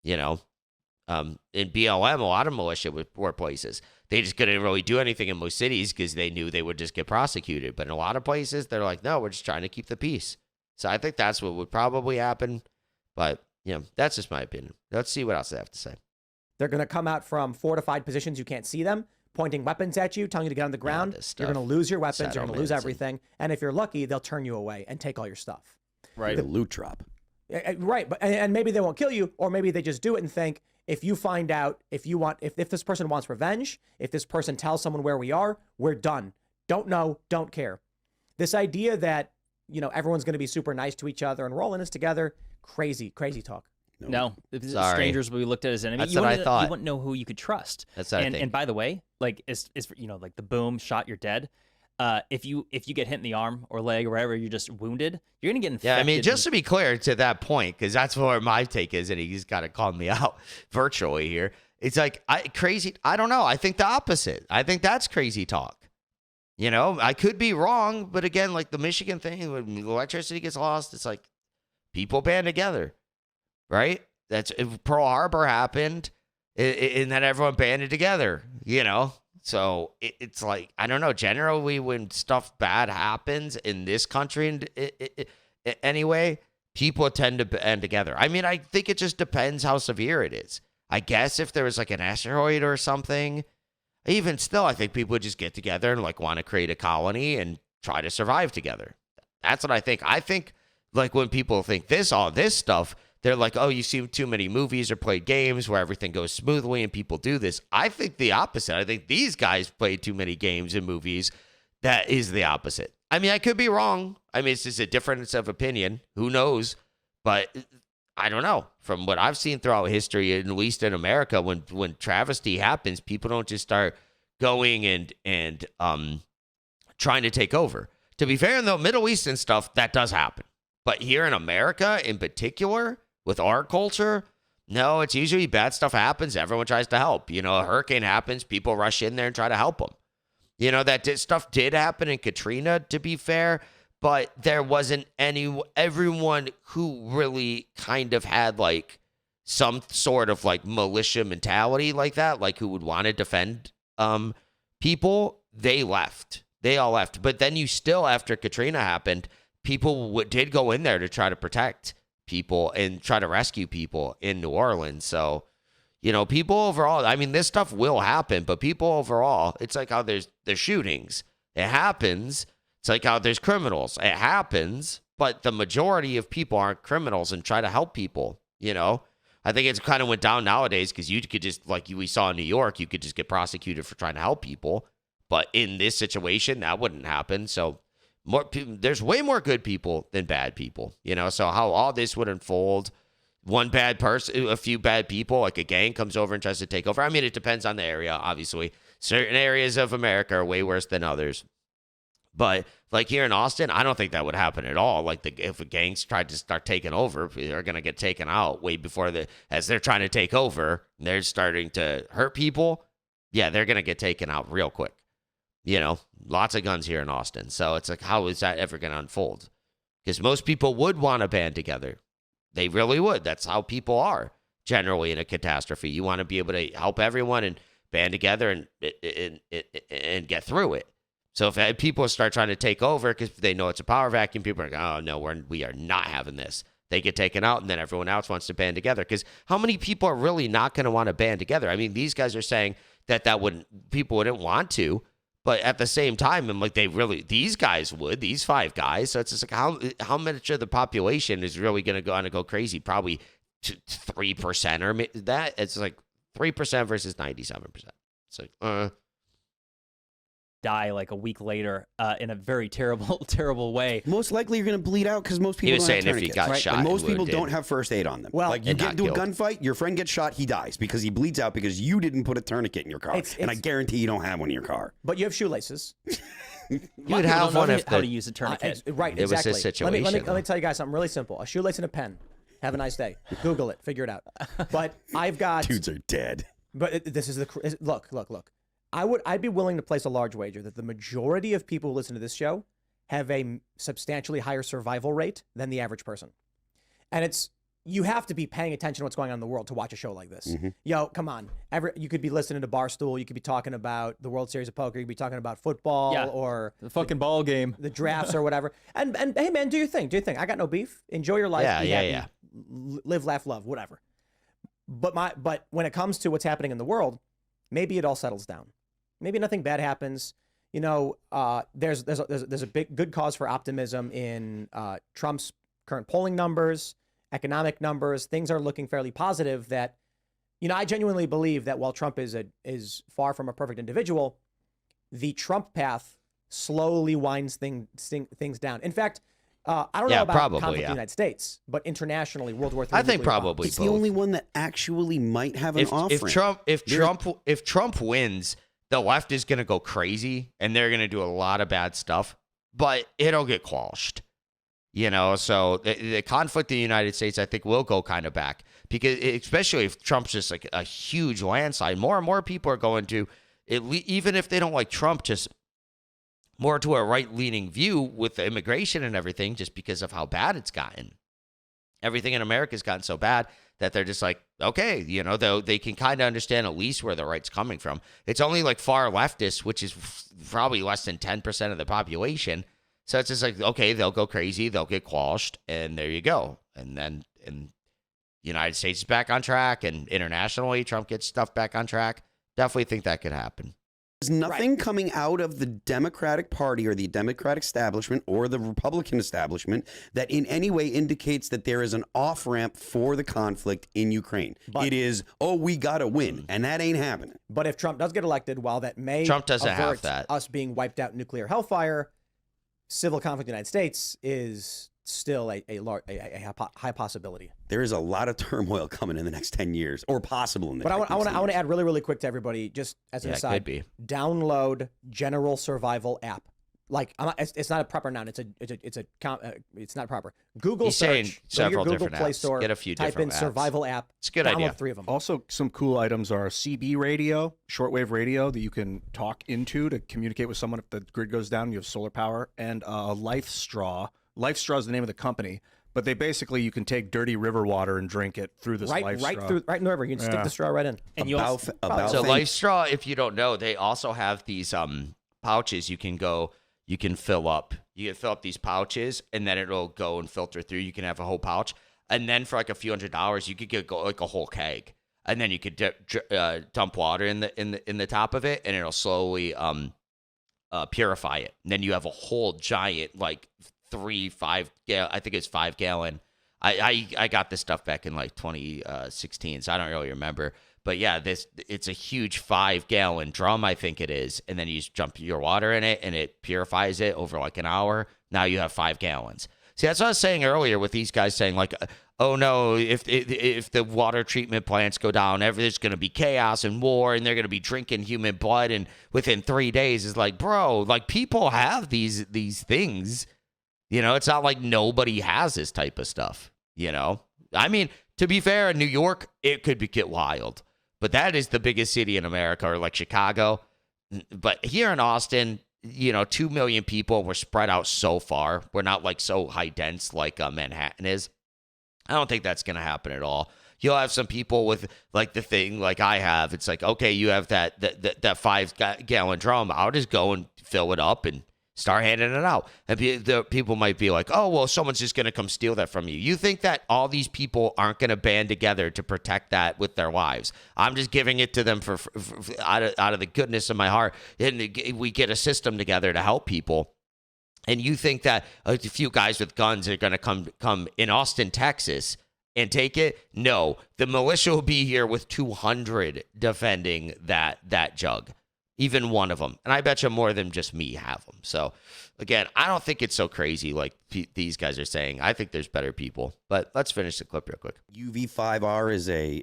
S1: In BLM, a lot of militia were places. They just couldn't really do anything in most cities because they knew they would just get prosecuted. But in a lot of places, they're like, no, we're just trying to keep the peace. So I think that's what would probably happen. But, that's just my opinion. Let's see what else they have to say.
S2: They're going to come out from fortified positions. You can't see them, pointing weapons at you, telling you to get on the ground. You're going to lose your weapons. You're going to lose everything. And if you're lucky, they'll turn you away and take all your stuff.
S3: Right. The loot drop.
S2: Right. But and maybe they won't kill you, or maybe they just do it and think, if you find out, if this person wants revenge, if this person tells someone where we are, we're done. Don't know, don't care. This idea that, everyone's going to be super nice to each other and we're all in this together, crazy talk.
S5: No, strangers will be looked at as enemies.
S1: That's what I thought.
S5: You wouldn't know who you could trust.
S1: That's what I think.
S5: And by the way, like, is like the boom, shot, you're dead. If you get hit in the arm or leg or wherever, you're just wounded, you're going to get infected.
S1: Yeah, I mean, just to be clear to that point, because that's where my take is, and he's got to call me out virtually here. It's like, crazy. I don't know. I think the opposite. I think that's crazy talk. I could be wrong, but again, like the Michigan thing, when electricity gets lost, it's like people band together, right? That's if Pearl Harbor happened, and then everyone banded together, So it's like, I don't know, generally when stuff bad happens in this country and anyway, people tend to band together. I mean, I think it just depends how severe it is. I guess if there was like an asteroid or something, even still, I think people would just get together and like want to create a colony and try to survive together. That's what I think. I think like when people think all this stuff, they're like, oh, you've seen too many movies or played games where everything goes smoothly and people do this. I think the opposite. I think these guys played too many games and movies. That is the opposite. I mean, I could be wrong. I mean, it's just a difference of opinion. Who knows? But I don't know. From what I've seen throughout history, at least in America, when travesty happens, people don't just start going and trying to take over. To be fair, in the Middle East and stuff, that does happen. But here in America in particular, with our culture, no, it's usually bad stuff happens. Everyone tries to help. A hurricane happens. People rush in there and try to help them. That stuff did happen in Katrina, to be fair, but there wasn't everyone who really kind of had like some sort of like militia mentality like that, like who would want to defend people, they left. They all left. But then you still, after Katrina happened, people did go in there to try to protect people and try to rescue people in New Orleans. So, people overall, I mean, this stuff will happen, but people overall, it's like how there's shootings. It happens. It's like how there's criminals. It happens, but the majority of people aren't criminals and try to help people, I think it's kind of went down nowadays because you could just, like we saw in New York, you could just get prosecuted for trying to help people. But in this situation, that wouldn't happen. So there's way more good people than bad people, So how all this would unfold, one bad person, a few bad people, like a gang comes over and tries to take over. I mean, it depends on the area, obviously. Certain areas of America are way worse than others. But like here in Austin, I don't think that would happen at all. Like if a gangs tried to start taking over, they're going to get taken out way before as they're trying to take over, they're starting to hurt people. Yeah, they're going to get taken out real quick. Lots of guns here in Austin. So it's like, how is that ever going to unfold? Because most people would want to band together. They really would. That's how people are generally in a catastrophe. You want to be able to help everyone and band together and get through it. So if people start trying to take over because they know it's a power vacuum, people are like, oh, no, we are not having this. They get taken out, and then everyone else wants to band together. Because how many people are really not going to want to band together? I mean, these guys are saying that people wouldn't want to, but at the same time, I'm like, these guys would, these 5 guys. So it's just like, how much of the population is really going to go crazy? Probably 3% or that. It's like 3% versus 97%. It's like,
S5: die like a week later in a very terrible way.
S3: Most likely you're going to bleed out because most people
S1: he was
S3: don't have
S1: saying if he
S3: tourniquets,
S1: got
S3: right?
S1: shot,
S3: And most
S1: he
S3: people
S1: would've
S3: don't
S1: did.
S3: have first aid on them.
S2: Well,
S3: like you
S1: and
S3: get
S1: not
S3: into a
S1: killed.
S3: gunfight, your friend gets shot, he dies because he bleeds out because you didn't put a tourniquet in your car. And I guarantee you don't have one in your car.
S2: But you have shoelaces.
S1: You would have one if
S5: how to use a tourniquet.
S2: Right,
S1: It was
S2: exactly.
S1: his situation.
S2: Let me tell you guys something really simple. A shoelace and a pen. Have a nice day. Google it. Figure it out. But I've got...
S3: Dudes are dead.
S2: But this is look. I'd be willing to place a large wager that the majority of people who listen to this show have a substantially higher survival rate than the average person. And you have to be paying attention to what's going on in the world to watch a show like this.
S3: Mm-hmm.
S2: Yo, come on. You could be listening to Barstool. You could be talking about the World Series of Poker. You could be talking about football or
S5: the fucking ball game,
S2: the drafts or whatever. And hey, man, do your thing. I got no beef. Enjoy your life. Be happy. Live, laugh, love, whatever. But when it comes to what's happening in the world, maybe it all settles down. Maybe nothing bad happens. There's a big good cause for optimism in Trump's current polling numbers, economic numbers. Things are looking fairly positive. That, I genuinely believe that while Trump is far from a perfect individual, the Trump path slowly winds things down. In fact, I don't know about conflict in the United States, but internationally, World War III.
S1: I think probably
S3: It's
S1: both.
S3: the only one that actually might have an off-ramp.
S1: If Trump wins, the left is going to go crazy and they're going to do a lot of bad stuff, but it'll get quashed. So the conflict in the United States, I think, will go kind of back because especially if Trump's just like a huge landslide, more and more people are going to, even if they don't like Trump, just more to a right-leaning view with the immigration and everything, just because of how bad it's gotten. Everything in America has gotten so bad that they're just like, okay, they can kind of understand at least where the right's coming from. It's only like far leftists, which is probably less than 10% of the population. So it's just like, okay, they'll go crazy, they'll get quashed, and there you go. And then the United States is back on track, and internationally, Trump gets stuff back on track. Definitely think that could happen.
S3: There's nothing coming out of the Democratic Party or the Democratic establishment or the Republican establishment that in any way indicates that there is an off-ramp for the conflict in Ukraine. It is, we got to win, and that ain't happening.
S2: But if Trump does get elected, while that may
S1: Trump doesn't have
S2: avert
S1: that.
S2: us being wiped out in nuclear hellfire, civil conflict in the United States is still a high possibility.
S3: There is a lot of turmoil coming in the next 10 years, or possible in the
S2: next 10
S3: years.
S2: But I want to add really, really quick to everybody, just as an aside,
S1: could be.
S2: Download General Survival app. Like, it's not a proper noun. It's not proper. Google
S1: He's saying
S2: search.
S1: several
S2: go to your Google
S1: different
S2: Play
S1: apps.
S2: Store.
S1: Get a few
S2: type
S1: different
S2: in
S1: apps.
S2: Survival app.
S1: It's a good
S2: download
S1: idea.
S2: 3 of them.
S4: Also, some cool items are CB radio, shortwave radio that you can talk into to communicate with someone if the grid goes down and you have solar power, and Life Straw. Life Straw is the name of the company, But they basically, you can take dirty river water and drink it through this life straw.
S2: Right in the river. You can stick the straw right in.
S5: And
S1: So Life Straw, if you don't know, they also have these pouches you can fill up. You can fill up these pouches, and then it'll go and filter through. You can have a whole pouch, and then for like a few $100s, you could get like a whole keg, and then you could dump water in the top of it, and it'll slowly purify it. And then you have a whole giant like 5 gallon. I think it's 5 gallon. I got this stuff back in like 2016, so I don't really remember. But yeah, it's a huge 5 gallon drum, I think it is, and then you just dump your water in it, and it purifies it over like an hour. Now you have 5 gallons. See, that's what I was saying earlier with these guys saying like, oh no, if the water treatment plants go down, there's going to be chaos and war, and they're going to be drinking human blood, and within 3 days, it's like, bro, like people have these things. You know, it's not like nobody has this type of stuff. You know, I mean, to be fair, in New York, it could get wild. But that is the biggest city in America, or like Chicago. But here in Austin, 2 million people. We're spread out so far. We're not like so high dense like Manhattan is. I don't think that's going to happen at all. You'll have some people with like the thing like I have. It's like, okay, you have that 5 gallon drum. I'll just go and fill it up and start handing it out. And the people might be like, oh, well, someone's just going to come steal that from you. You think that all these people aren't going to band together to protect that with their lives? I'm just giving it to them for out of the goodness of my heart. And we get a system together to help people. And you think that a few guys with guns are going to come in Austin, Texas and take it? No, the militia will be here with 200 defending that jug. Even one of them. And I bet you more than just me have them. So, again, I don't think it's so crazy like these guys are saying. I think there's better people. But let's finish the clip real quick.
S3: UV5R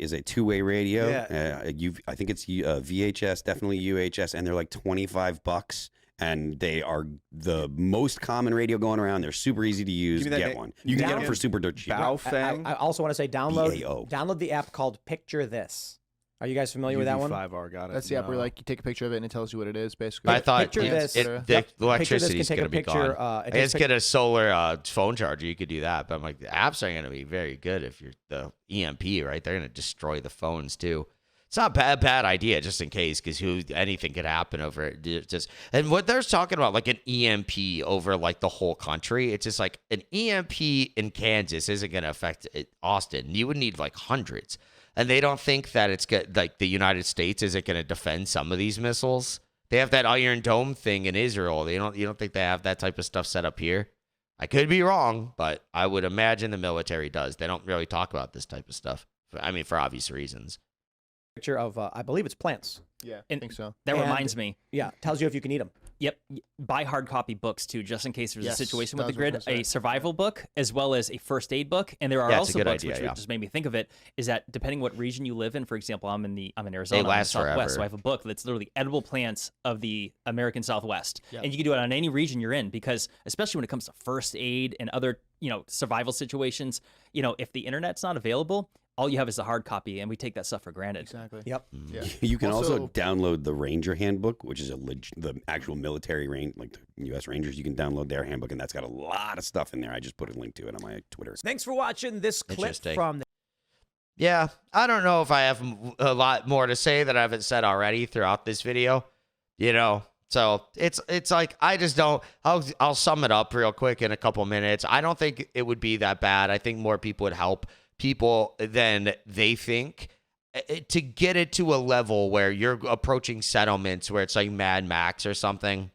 S3: is a two-way radio.
S2: Yeah.
S3: I think it's VHS, definitely UHS, and they're like $25. And they are the most common radio going around. They're super easy to use. Get one. You can get them for super dirt cheap.
S2: I also want to say download the app called Picture This. Are you guys familiar with that one?
S4: UV5R, got it.
S6: That's the app where like you take a picture of it and it tells you what it is, basically.
S1: I thought
S2: Picture this.
S1: the electricity's going to be gone.
S2: I
S1: just get a solar phone charger. You could do that. But I'm like, the apps aren't going to be very good if you're the EMP, right? They're going to destroy the phones too. It's not a bad idea, just in case, because anything could happen over it. And what they're talking about, like an EMP over like the whole country, it's just like an EMP in Kansas isn't going to affect Austin. You would need like hundreds. And they don't think that it's good, like the United States isn't going to defend some of these missiles. They have that Iron Dome thing in Israel. You don't think they have that type of stuff set up here? I could be wrong, but I would imagine the military does. They don't really talk about this type of stuff. I mean, for obvious reasons.
S2: Picture of, I believe it's plants.
S6: Yeah, I think so.
S5: That reminds me.
S2: Yeah, tells you if you can eat them.
S5: Yep. Buy hard copy books too, just in case there's a situation with the
S6: that was what I
S5: grid.
S6: was gonna
S5: A
S6: say.
S5: survival book as well as a first aid book, and there are
S1: Yeah, it's a
S5: also
S1: good
S5: books
S1: idea,
S5: which
S1: yeah.
S5: just made me think of it. Is that depending what region you live in? For example, I'm in Arizona, I'm in
S1: last
S5: the Southwest,
S1: forever.
S5: so I have a book that's literally edible plants of the American Southwest,
S6: Yep.
S5: and you can do it on any region you're in because, especially when it comes to first aid and other survival situations, if the internet's not available, all you have is a hard copy, and we take that stuff for granted.
S6: Exactly.
S2: Yep.
S6: Yeah.
S3: You can also
S6: Also-
S3: download the Ranger Handbook, which is the actual military range, like the U.S. Rangers. You can download their handbook, and that's got a lot of stuff in there. I just put a link to it on my Twitter.
S2: Thanks for watching this clip
S1: Interesting.
S2: from.
S1: Yeah, I don't know if I have a lot more to say that I haven't said already throughout this video. So it's like I just don't. I'll sum it up real quick in a couple minutes. I don't think it would be that bad. I think more people would help people than they think to get it to a level where you're approaching settlements where it's like Mad Max or something.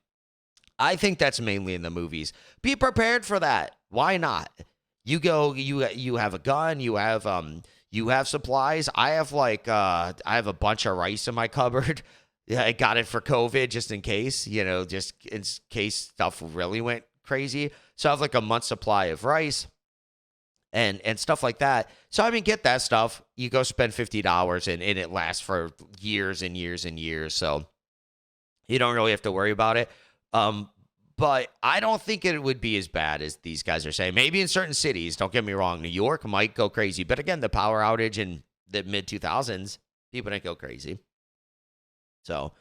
S1: I think that's mainly in the movies. Be prepared for that. Why not? You go. You have a gun. You have supplies. I have a bunch of rice in my cupboard. Yeah, I got it for COVID just in case, just in case stuff really went crazy. So I have like a month's supply of rice and stuff like that. So I mean, get that stuff. You go spend $50 and it lasts for years and years and years. So you don't really have to worry about it. But I don't think it would be as bad as these guys are saying. Maybe in certain cities, don't get me wrong, New York might go crazy. But again, the power outage in the mid-2000s, people didn't go crazy. So,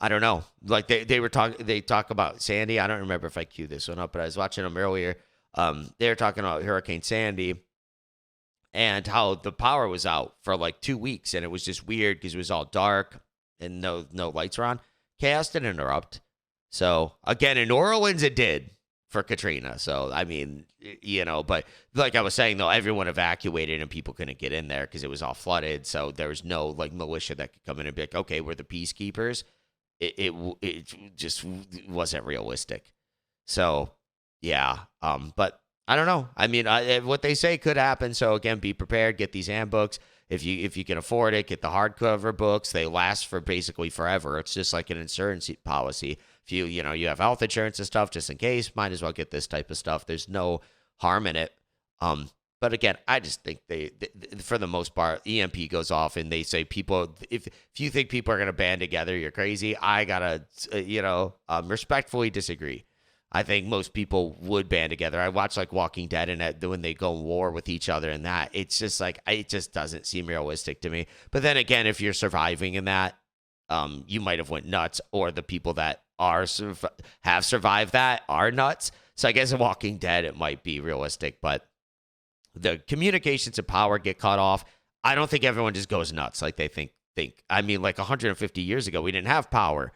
S1: I don't know. Like they talk about Sandy. I don't remember if I queued this one up, but I was watching them earlier. They were talking about Hurricane Sandy and how the power was out for like 2 weeks, and it was just weird because it was all dark and no lights were on. Chaos didn't interrupt. So again, in New Orleans, it did for Katrina. So I mean, but like I was saying though, everyone evacuated and people couldn't get in there because it was all flooded. So there was no like militia that could come in and be like, okay, we're the peacekeepers. It just wasn't realistic. So yeah, but I don't know. I mean, what they say could happen. So again, be prepared. Get these handbooks. If you can afford it, get the hardcover books. They last for basically forever. It's just like an insurance policy. If you have health insurance and stuff, just in case, might as well get this type of stuff. There's no harm in it. But again, I just think they for the most part, EMP goes off and they say people, if you think people are going to band together, you're crazy. I gotta, respectfully disagree. I think most people would band together. I watch like Walking Dead and when they go war with each other and that, it's just like, it just doesn't seem realistic to me. But then again, if you're surviving in that, you might have went nuts, or the people that have survived that are nuts. So I guess in Walking Dead, it might be realistic, but the communications and power get cut off. I don't think everyone just goes nuts like they think. I mean, like 150 years ago, we didn't have power.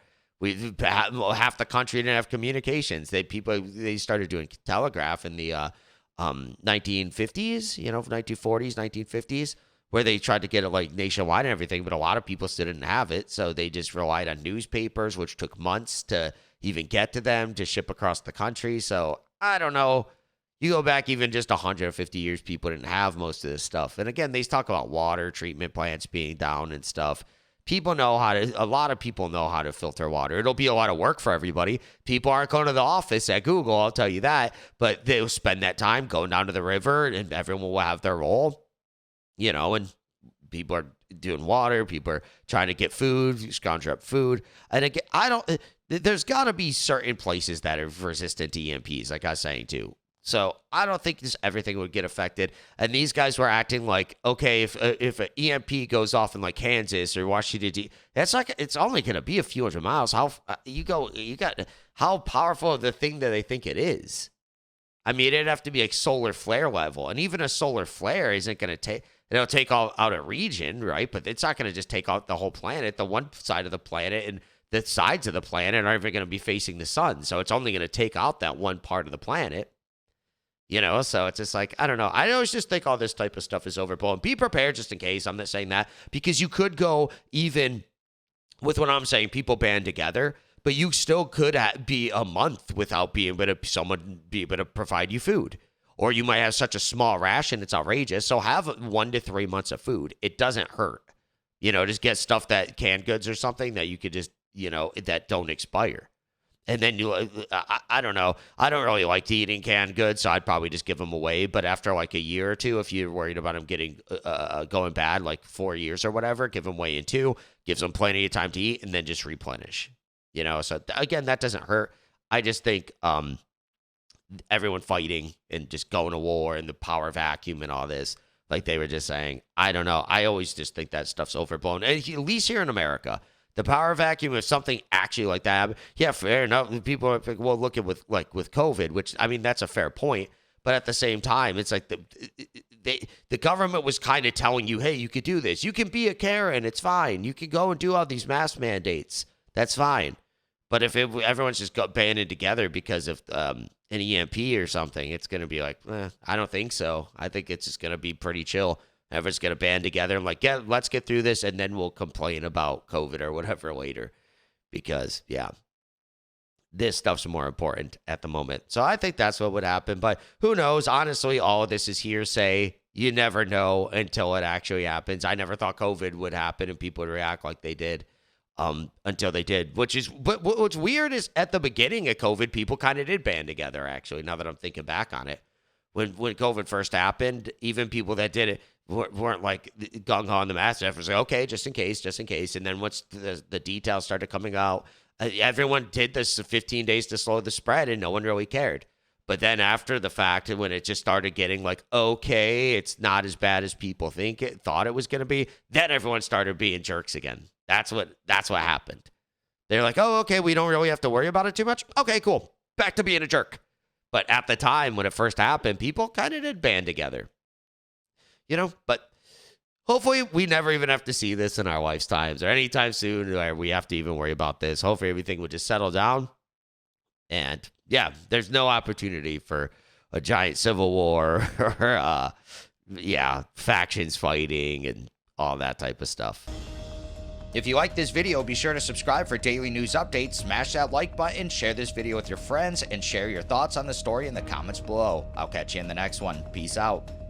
S1: Half the country didn't have communications. They started doing telegraph in the 1950s, 1940s, 1950s, where they tried to get it like nationwide and everything, but a lot of people still didn't have it. So they just relied on newspapers, which took months to even get to them, to ship across the country. So I don't know. You go back even just 150 years, people didn't have most of this stuff. And again, they talk about water treatment plants being down and stuff. A lot of people know how to filter water. It'll be a lot of work for everybody. People aren't going to the office at Google, I'll tell you that, but they'll spend that time going down to the river and everyone will have their role, and people are doing water. People are trying to get food, scrounge up food. And again, there's got to be certain places that are resistant to EMPs, like I was saying too. So I don't think everything would get affected. And these guys were acting like, okay, if an EMP goes off in like Kansas or Washington D.C., it's only going to be a few hundred miles. How powerful of the thing that they think it is. I mean, it'd have to be like solar flare level, and even a solar flare isn't going to take. It'll take out a region, right? But it's not going to just take out the whole planet. The one side of the planet and the sides of the planet aren't even going to be facing the sun, so it's only going to take out that one part of the planet. So it's just like, I don't know. I always just think all this type of stuff is overblown. Be prepared just in case. I'm not saying that, because you could go even with what I'm saying, people band together, but you still could be a month without someone be able to provide you food. Or you might have such a small ration, it's outrageous. So have 1 to 3 months of food. It doesn't hurt. Just get stuff that canned goods or something that you could just, that don't expire. And then I don't know. I don't really like eating canned goods, so I'd probably just give them away. But after like a year or two, if you're worried about them getting going bad, like 4 years or whatever, give them away in 2. Gives them plenty of time to eat, and then just replenish. So again, that doesn't hurt. I just think everyone fighting and just going to war and the power vacuum and all this, like they were just saying, I don't know. I always just think that stuff's overblown. And at least here in America. The power vacuum, if something actually like that, yeah, fair enough. People are like, well, look at with COVID, which, I mean, that's a fair point. But at the same time, it's like the government was kind of telling you, hey, you could do this. You can be a Karen. It's fine. You can go and do all these mask mandates. That's fine. But if everyone's just banded together because of an EMP or something, it's going to be like, I don't think so. I think it's just going to be pretty chill. Everyone's going to band together and like, yeah, let's get through this, and then we'll complain about COVID or whatever later. Because, yeah, this stuff's more important at the moment. So I think that's what would happen. But who knows? Honestly, all of this is hearsay. You never know until it actually happens. I never thought COVID would happen and people would react like they did until they did. But what's weird is at the beginning of COVID, people kind of did band together, actually, now that I'm thinking back on it. When COVID first happened, even people that did it weren't like gung-ho on the mask. Everyone's like, okay, just in case. And then once the details started coming out, everyone did this 15 days to slow the spread, and no one really cared. But then after the fact, when it just started getting like, okay, it's not as bad as people thought it was going to be, then everyone started being jerks again. That's what happened. They're like, oh, okay, we don't really have to worry about it too much. Okay, cool. Back to being a jerk. But at the time when it first happened, people kind of did band together. You know, but hopefully we never even have to see this in our lifetimes or anytime soon where we have to even worry about this. Hopefully everything would just settle down. And yeah, there's no opportunity for a giant civil war or, factions fighting and all that type of stuff. If you like this video, be sure to subscribe for daily news updates, smash that like button, share this video with your friends, and share your thoughts on the story in the comments below. I'll catch you in the next one. Peace out.